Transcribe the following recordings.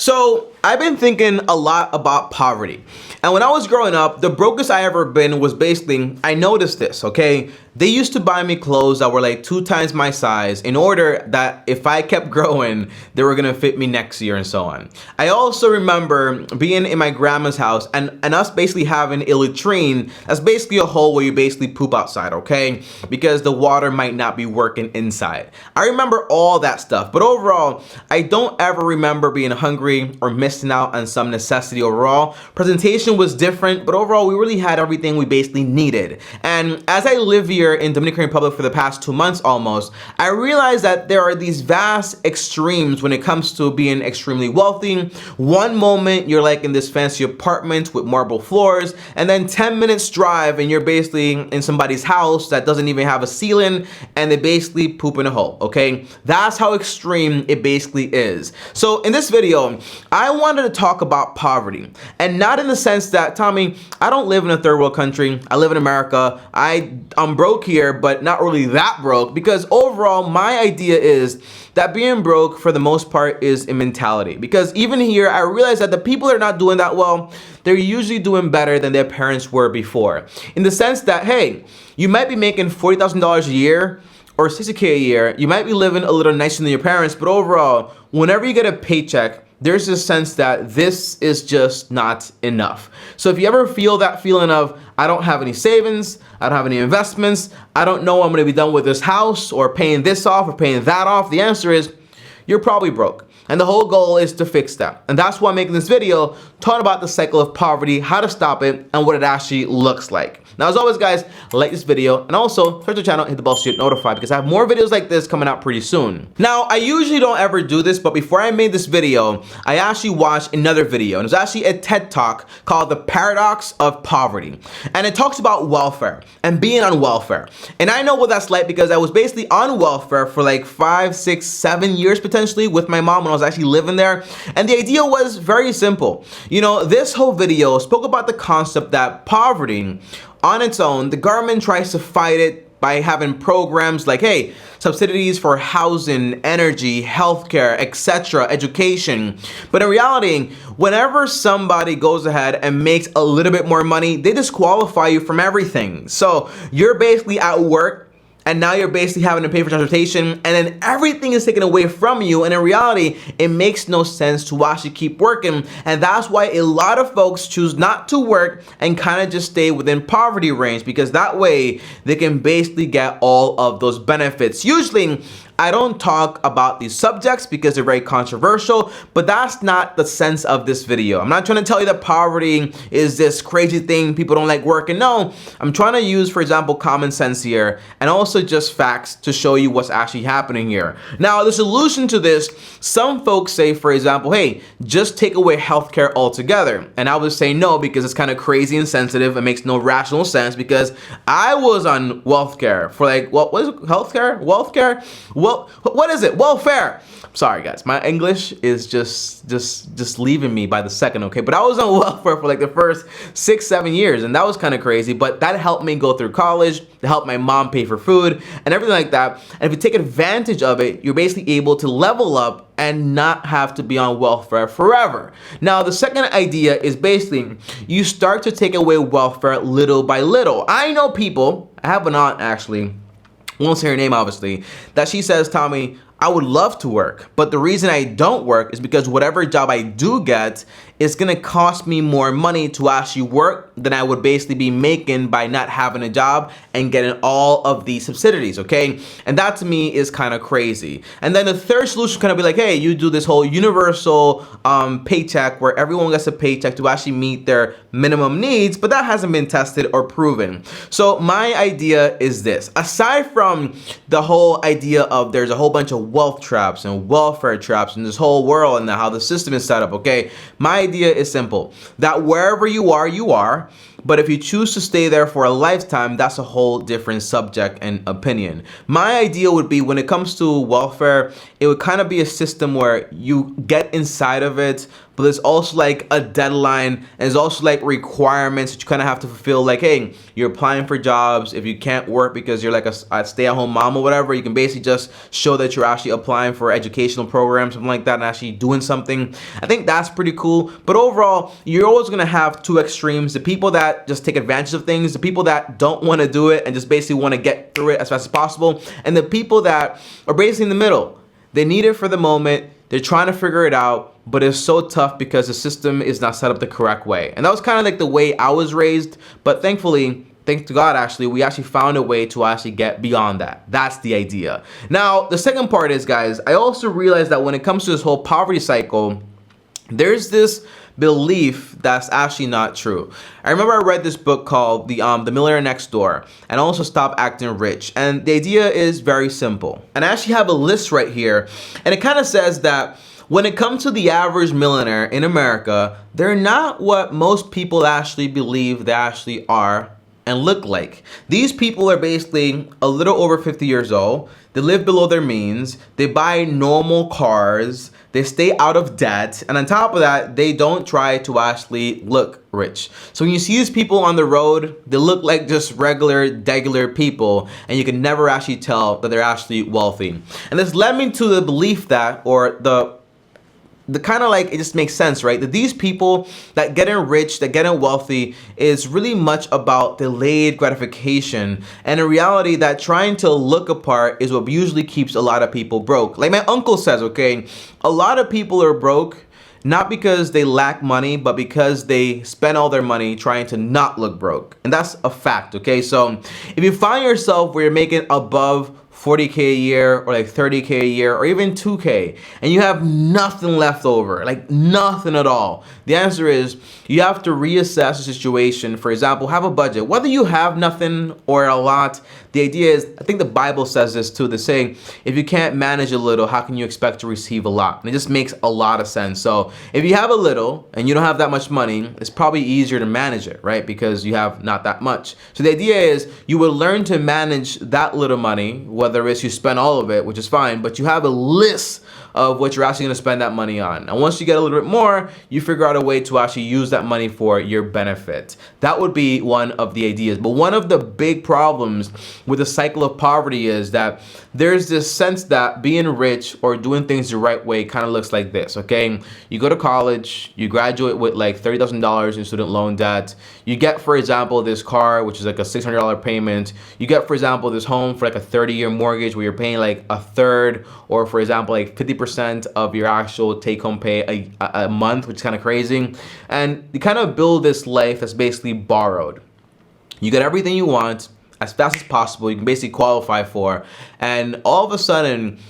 So I've been thinking a lot about poverty. And when I was growing up, the brokest I ever been was basically, I noticed this, okay? They used to buy me clothes that were like 2 times my size in order that if I kept growing, they were gonna fit me next year and so on. I also remember being in my grandma's house and us basically having a latrine that's basically a hole where you basically poop outside, okay? Because the water might not be working inside. I remember all that stuff, but overall, I don't ever remember being hungry or missing out on some necessity overall. Presentation was different, but overall, we really had everything we basically needed. And as I live here in Dominican Republic for the past 2 months almost, I realized that there are these vast extremes when it comes to being extremely wealthy. One moment you're like in this fancy apartment with marble floors, and then 10 minutes drive and you're basically in somebody's house that doesn't even have a ceiling and they basically poop in a hole, okay? That's how extreme it basically is. So in this video, I wanted to talk about poverty, and not in the sense that, Tommy, I don't live in a third world country. I live in America. I'm broke here, but not really that broke, because overall my idea is that being broke for the most part is a mentality. Because even here, I realize that the people that are not doing that well, they're usually doing better than their parents were before. In the sense that, hey, you might be making $40,000 a year or $60K a year. You might be living a little nicer than your parents, but overall, whenever you get a paycheck, there's this sense that this is just not enough. So if you ever feel that feeling of, I don't have any savings, I don't have any investments, I don't know I'm gonna be done with this house or paying this off or paying that off, the answer is, you're probably broke. And the whole goal is to fix that. And that's why I'm making this video, talking about the cycle of poverty, how to stop it, and what it actually looks like. Now, as always, guys, like this video, and also subscribe to the channel and hit the bell so you get notified, because I have more videos like this coming out pretty soon. Now, I usually don't ever do this, but before I made this video, I actually watched another video, and it was actually a TED Talk called The Paradox of Poverty. And it talks about welfare and being on welfare. And I know what that's like because I was basically on welfare for like 5, 6, 7 years potentially with my mom when I was actually living there. And the idea was very simple. You know, this whole video spoke about the concept that poverty on its own, the government tries to fight it by having programs like, hey, subsidies for housing, energy, healthcare, etc., education. But in reality, whenever somebody goes ahead and makes a little bit more money, they disqualify you from everything. So you're basically at work, and now you're basically having to pay for transportation, and then everything is taken away from you. And in reality, it makes no sense to actually keep working. And that's why a lot of folks choose not to work and kind of just stay within poverty range, because that way they can basically get all of those benefits. Usually, I don't talk about these subjects because they're very controversial, but that's not the sense of this video. I'm not trying to tell you that poverty is this crazy thing, people don't like working. No, I'm trying to use, for example, common sense here, and also just facts to show you what's actually happening here. Now, the solution to this, some folks say, for example, hey, just take away healthcare altogether. And I would say no, because it's kind of crazy and sensitive. It makes no rational sense, because I was on welfare for like, what is it? Healthcare? Welfare? Well, what is it? Welfare. Sorry, guys. My English is just leaving me by the second, okay? But I was on welfare for like the first 6, 7 years, and that was kind of crazy, but that helped me go through college, to help my mom pay for food, and everything like that. And if you take advantage of it, you're basically able to level up and not have to be on welfare forever. Now, the second idea is basically you start to take away welfare little by little. I know people, I have an aunt actually, won't say her name obviously, that she says, Tommy, I would love to work, but the reason I don't work is because whatever job I do get is gonna cost me more money to actually work than I would basically be making by not having a job and getting all of these subsidies, okay? And that to me is kind of crazy. And then the third solution kind of be like, hey, you do this whole universal paycheck where everyone gets a paycheck to actually meet their minimum needs, but that hasn't been tested or proven. So my idea is this: aside from the whole idea of there's a whole bunch of wealth traps and welfare traps in this whole world and how the system is set up, okay? My idea is simple, that wherever you are, But if you choose to stay there for a lifetime, that's a whole different subject and opinion. My idea would be, when it comes to welfare, it would kind of be a system where you get inside of it, but there's also like a deadline, and there's also like requirements that you kind of have to fulfill. Like, hey, you're applying for jobs. If you can't work because you're like a stay-at-home mom or whatever, you can basically just show that you're actually applying for educational programs, something like that, and actually doing something. I think that's pretty cool. But overall, you're always gonna have two extremes: the people that just take advantage of things, the people that don't want to do it and just basically want to get through it as fast as possible, and the people that are basically in the middle. They need it for the moment. They're trying to figure it out, but it's so tough because the system is not set up the correct way. And that was kind of like the way I was raised, but thankfully, thanks to God, actually, we actually found a way to actually get beyond that. That's the idea. Now, the second part is, guys, I also realized that when it comes to this whole poverty cycle, there's this belief that's actually not true. I remember I read this book called The Millionaire Next Door, and also Stop Acting Rich. And the idea is very simple. And I actually have a list right here, and it kind of says that when it comes to the average millionaire in America, they're not what most people actually believe they actually are and look like. These people are basically a little over 50 years old. They live below their means. They buy normal cars. They stay out of debt. And on top of that, they don't try to actually look rich. So when you see these people on the road, they look like just regular people, and you can never actually tell that they're actually wealthy. And this led me to the belief that, or the kind of like, it just makes sense, right? That these people that getting rich, that getting wealthy is really much about delayed gratification. And in reality, that trying to look apart is what usually keeps a lot of people broke. Like my uncle says, okay, a lot of people are broke not because they lack money, but because they spend all their money trying to not look broke. And that's a fact, okay? So if you find yourself where you're making above 40K a year, or like 30K a year, or even 2K, and you have nothing left over, like nothing at all, the answer is you have to reassess the situation. For example, have a budget. Whether you have nothing or a lot, the idea is, I think the Bible says this too, the saying, if you can't manage a little, how can you expect to receive a lot? And it just makes a lot of sense. So if you have a little and you don't have that much money, it's probably easier to manage it, right? Because you have not that much. So the idea is you will learn to manage that little money, whether it's you spend all of it, which is fine, but you have a list of what you're actually going to spend that money on. And once you get a little bit more, you figure out a way to actually use that money for your benefit. That would be one of the ideas. But one of the big problems with the cycle of poverty is that there's this sense that being rich or doing things the right way kind of looks like this, okay? You go to college, you graduate with like $30,000 in student loan debt. You get, for example, this car, which is like a $600 payment. You get, for example, this home for like a 30-year mortgage where you're paying like a third, or for example, like 50% of your actual take-home pay a month, which is kind of crazy. And you kind of build this life that's basically borrowed. You get everything you want as fast as possible, you can basically qualify for, and all of a sudden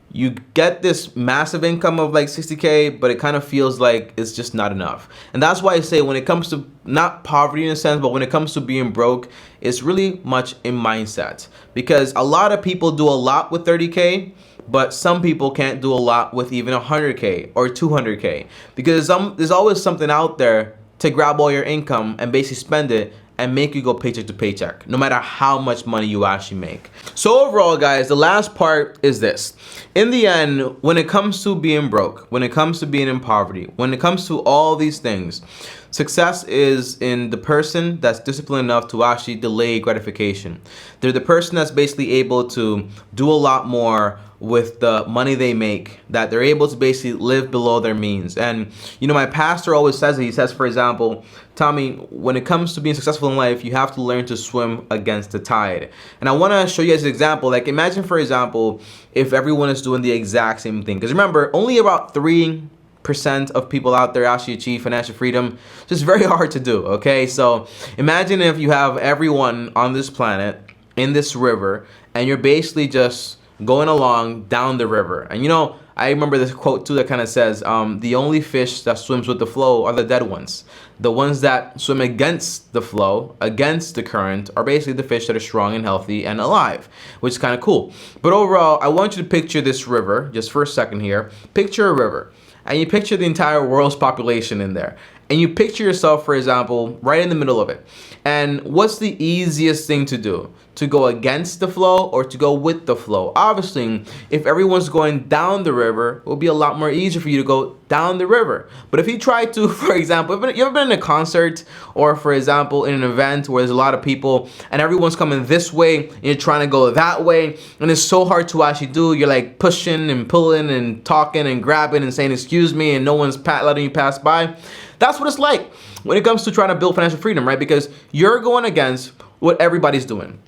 you get this massive income of like 60K, but it kind of feels like it's just not enough. And that's why I say, when it comes to not poverty in a sense, but when it comes to being broke, it's really much in mindset. Because a lot of people do a lot with 30K, but some people can't do a lot with even 100K or 200K. Because there's always something out there to grab all your income and basically spend it and make you go paycheck to paycheck, no matter how much money you actually make. So overall, guys, the last part is this. In the end, when it comes to being broke, when it comes to being in poverty, when it comes to all these things, success is in the person that's disciplined enough to actually delay gratification. They're the person that's basically able to do a lot more with the money they make, that they're able to basically live below their means. And you know, my pastor always says it. He says, for example, Tommy, when it comes to being successful in life, you have to learn to swim against the tide. And I want to show you guys an example. Like, imagine, for example, if everyone is doing the exact same thing. Because remember, only about 3% of people out there actually achieve financial freedom. So it's very hard to do, okay? So imagine if you have everyone on this planet in this river, and you're basically just going along down the river. And you know, I remember this quote too that kind of says, the only fish that swims with the flow are the dead ones. The ones that swim against the flow, against the current, are basically the fish that are strong and healthy and alive, which is kind of cool. But overall, I want you to picture this river, just for a second here. Picture a river, and you picture the entire world's population in there. and you picture yourself, for example, right in the middle of it. And what's the easiest thing to do? To go against the flow or to go with the flow? Obviously, if everyone's going down the river, it will be a lot more easier for you to go down the river. But if you try to, for example, you ever been in a concert or, for example, in an event where there's a lot of people and everyone's coming this way and you're trying to go that way, and it's so hard to actually do. You're like pushing and pulling and talking and grabbing and saying excuse me, and no one's letting you pass by. That's what it's like when it comes to trying to build financial freedom, right? Because you're going against what everybody's doing.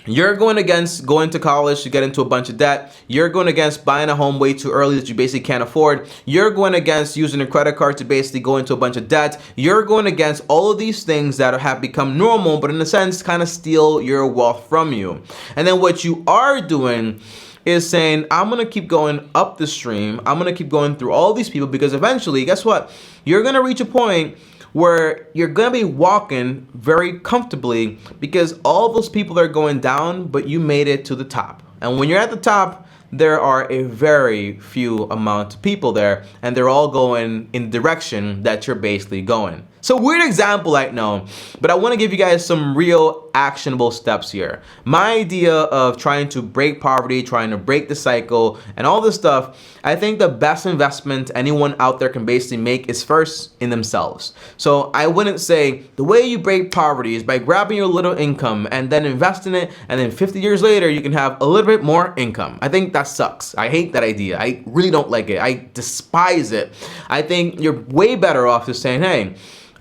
You're going against going to college to get into a bunch of debt. You're going against buying a home way too early that you basically can't afford. You're going against using a credit card to basically go into a bunch of debt. You're going against all of these things that have become normal, but in a sense, kind of steal your wealth from you. And then what you are doing is saying, I'm going to keep going up the stream. I'm going to keep going through all these people, because eventually, guess what? You're going to reach a point where you're gonna be walking very comfortably because all those people are going down, but you made it to the top. And when you're at the top, there are a very few amount of people there, and they're all going in the direction that you're basically going. So weird example, I know, but I want to give you guys some real actionable steps here. My idea of trying to break poverty, trying to break the cycle, and all this stuff, I think the best investment anyone out there can basically make is first in themselves. So I wouldn't say the way you break poverty is by grabbing your little income and then invest in it, and then 50 years later you can have a little bit more income. I think that sucks. I hate that idea. I really don't like it. I despise it. I think you're way better off just saying, hey,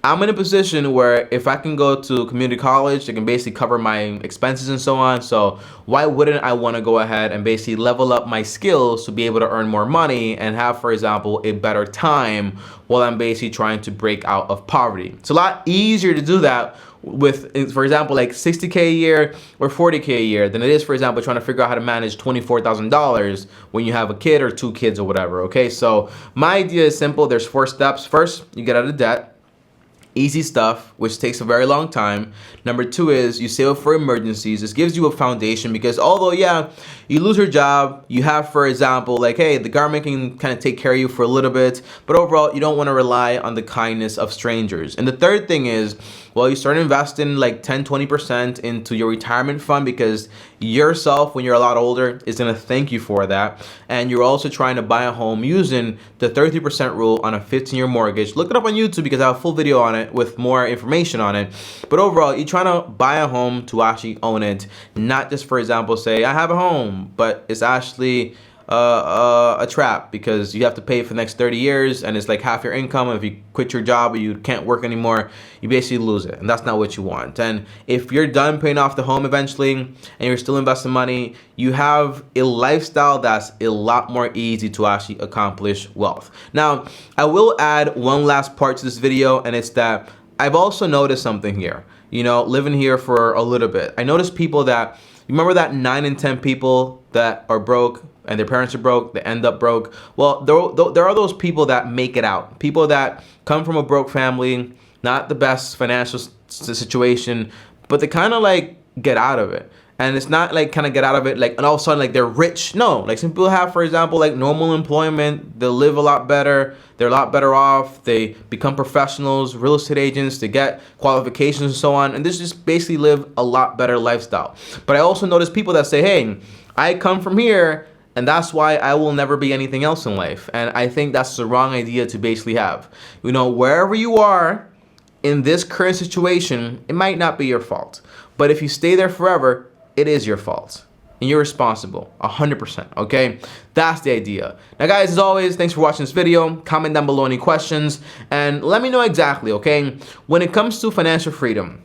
I'm in a position where if I can go to community college, I can basically cover my expenses and so on. So why wouldn't I want to go ahead and basically level up my skills to be able to earn more money and have, for example, a better time while I'm basically trying to break out of poverty? It's a lot easier to do that with, for example, like 60K a year or 40K a year than it is, for example, trying to figure out how to manage $24,000 when you have a kid or two kids or whatever, okay? So my idea is simple. There's 4 steps. First, you get out of debt. Easy stuff, which takes a very long time. Number 2 is you save up for emergencies. This gives you a foundation because although, yeah, you lose your job, you have, for example, like, hey, the government can kind of take care of you for a little bit, but overall, you don't want to rely on the kindness of strangers. And the third thing is, well, you start investing like 10-20% into your retirement fund because yourself, when you're a lot older, is going to thank you for that. And you're also trying to buy a home using the 33% rule on a 15-year mortgage. Look it up on YouTube because I have a full video on it with more information on it. But overall, you're trying to buy a home to actually own it, not just, for example, say, I have a home, but it's actually a trap because you have to pay for the next 30 years and it's like half your income. If you quit your job or you can't work anymore, you basically lose it, and that's not what you want. And if you're done paying off the home eventually and you're still investing money, you have a lifestyle that's a lot more easy to actually accomplish wealth. Now, I will add one last part to this video, and it's that I've also noticed something here. You know, living here for a little bit, I noticed people that, you remember that 9 in 10 people that are broke and their parents are broke, they end up broke? Well, there are those people that make it out. People that come from a broke family, not the best financial situation, but they kind of like get out of it. And it's not like kind of get out of it like, and all of a sudden like they're rich. No, like some people have, for example, like normal employment. They'll live a lot better. They're a lot better off. They become professionals, real estate agents. They get qualifications and so on. And they just basically live a lot better lifestyle. But I also notice people that say, hey, I come from here, and that's why I will never be anything else in life. And I think that's the wrong idea to basically have. You know, wherever you are in this current situation, it might not be your fault. But if you stay there forever, it is your fault. And you're responsible, 100%, okay? That's the idea. Now, guys, as always, thanks for watching this video. Comment down below any questions. And let me know exactly, okay? When it comes to financial freedom,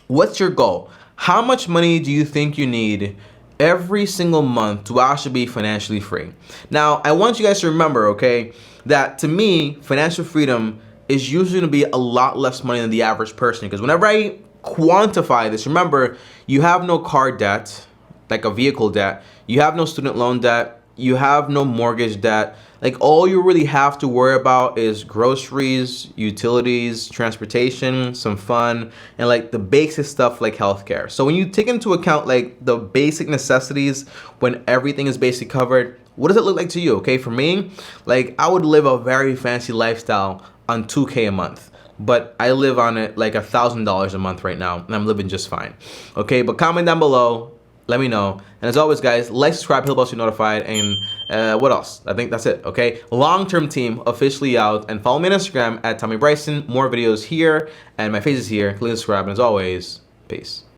what's your goal? How much money do you think you need every single month to actually be financially free? Now, I want you guys to remember, okay, that to me, financial freedom is usually going to be a lot less money than the average person. Because whenever I quantify this, remember, you have no car debt, like a vehicle debt. You have no student loan debt. You have no mortgage debt. Like, all you really have to worry about is groceries, utilities, transportation, some fun, and like the basic stuff like healthcare. So when you take into account like the basic necessities, when everything is basically covered, what does it look like to you? Okay, for me, like I would live a very fancy lifestyle on 2K a month. but I live on it like $1,000 a month right now, and I'm living just fine. Okay, but comment down below, let me know. And as always, guys, like, subscribe, hit the bell so you're notified, and what else? I think that's it, okay? Long-term team officially out, and follow me on Instagram at TommyBryson. More videos here, and my face is here. Click subscribe, and as always, peace.